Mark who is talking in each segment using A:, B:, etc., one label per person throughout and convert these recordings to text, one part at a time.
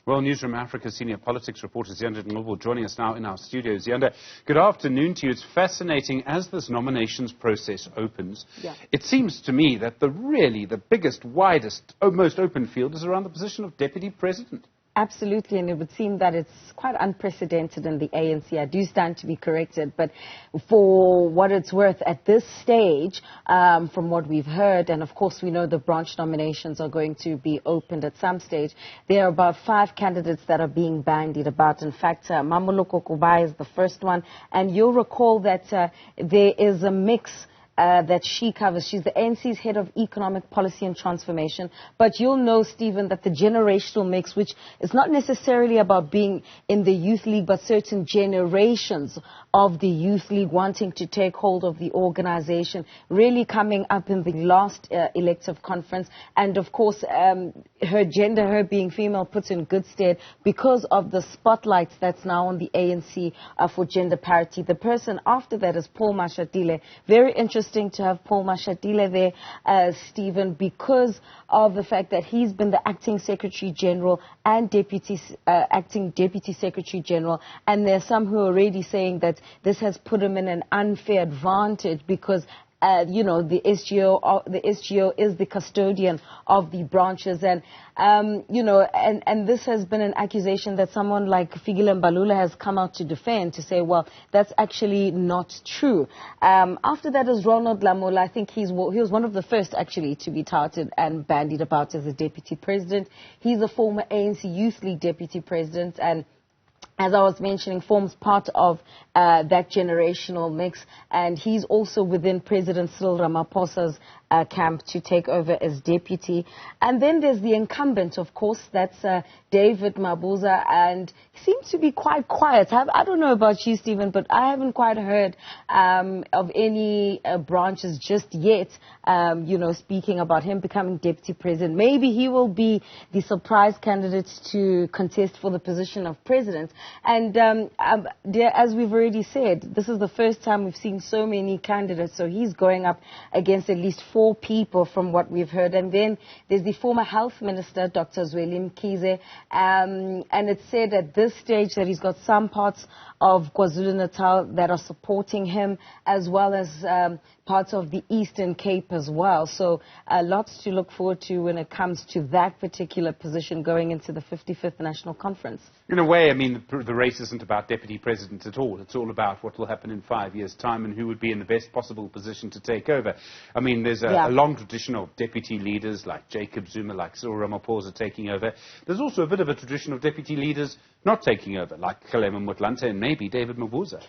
A: Well, Newzroom Afrika senior politics reporter Ziyanda Ngcobo joining us now in our studio. Ziyanda, good afternoon to you. It's fascinating as this nominations process opens. It seems to me that the biggest, widest, most open field is around the position of Deputy President.
B: Absolutely, and it would seem that it's quite unprecedented in the ANC. I do stand to be corrected, but for what it's worth at this stage, from what we've heard, and of course we know the branch nominations are going to be opened at some stage, there are about 5 candidates that are being bandied about. In fact, Mabusa is the first one, and you'll recall that there is a mix that she covers. She's the ANC's head of economic policy and transformation. But you'll know, Stephen, that the generational mix, which is not necessarily about being in the youth league, but certain generations of the youth league wanting to take hold of the organization, really coming up in the last elective conference. And of course, her gender, her being female, puts in good stead because of the spotlight that's now on the ANC for gender parity. The person after that is Paul Machadilla. Very interesting to have Paul Machadilla there, Stephen, because of the fact that he's been the acting Secretary General and acting Deputy Secretary General, and there are some who are already saying that this has put him in an unfair advantage because you know, the SGO is the custodian of the branches, and you know, and this has been an accusation that someone like Fikile Mbalula has come out to defend, to say, well, that's actually not true. After that is Ronald Lamoul. I think he was one of the first actually to be touted and bandied about as a deputy president. He's a former ANC Youth League deputy president, and as I was mentioning, forms part of that generational mix, and he's also within President Cyril Ramaphosa's camp to take over as deputy. And then there's the incumbent, of course, that's David Mabusa, and he seems to be quite quiet. I don't know about you, Stephen, but I haven't quite heard of any branches just yet, you know, speaking about him becoming deputy president. Maybe he will be the surprise candidate to contest for the position of president. And as we've already said, this is the first time we've seen so many candidates, so he's going up against at least 4 people from what we've heard. And then there's the former health minister, Dr. Zweli Mkhize, and it's said at this stage that he's got some parts of KwaZulu-Natal that are supporting him, as well as parts of the Eastern Cape as well. So lots to look forward to when it comes to that particular position going into the 55th National Conference.
A: In a way, I mean, the race isn't about deputy president at all. It's all about what will happen in 5 years' time and who would be in the best possible position to take over. I mean, there's a long tradition of deputy leaders like Jacob Zuma, like Cyril Ramaphosa taking over. There's also a bit of a tradition of deputy leaders not taking over, like Kgalema Motlanthe and maybe David Mabusa.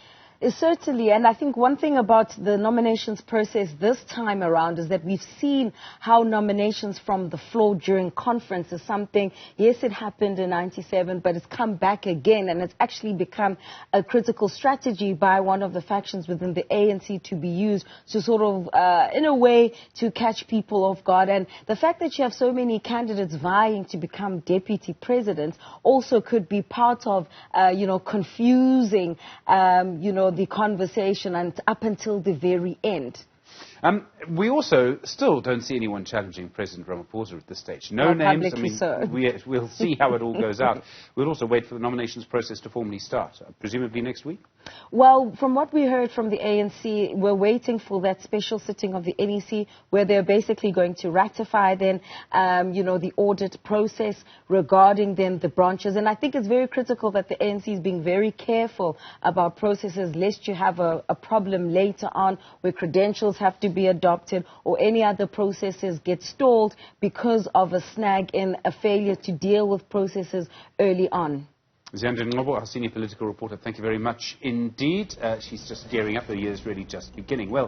B: Certainly, and I think one thing about the nominations process this time around is that we've seen how nominations from the floor during conference is something, yes, it happened in '97, but it's come back again, and it's actually become a critical strategy by one of the factions within the ANC to be used to sort of, in a way, to catch people off guard. And the fact that you have so many candidates vying to become deputy presidents also could be part of, you know, confusing, you know, the conversation and up until the very end.
A: We also still don't see anyone challenging President Ramaphosa at this stage. No names. I mean,
B: so.
A: We'll see how it all goes out. We'll also wait for the nominations process to formally start, presumably next week.
B: Well, from what we heard from the ANC, we're waiting for that special sitting of the NEC where they're basically going to ratify then, you know, the audit process regarding then the branches. And I think it's very critical that the ANC is being very careful about processes, lest you have a problem later on where credentials have to be adopted or any other processes get stalled because of a snag in a failure to deal with processes early on.
A: Ziyanda Ngcobo, our senior political reporter, thank you very much indeed. She's just gearing up. The year's really just beginning. Well.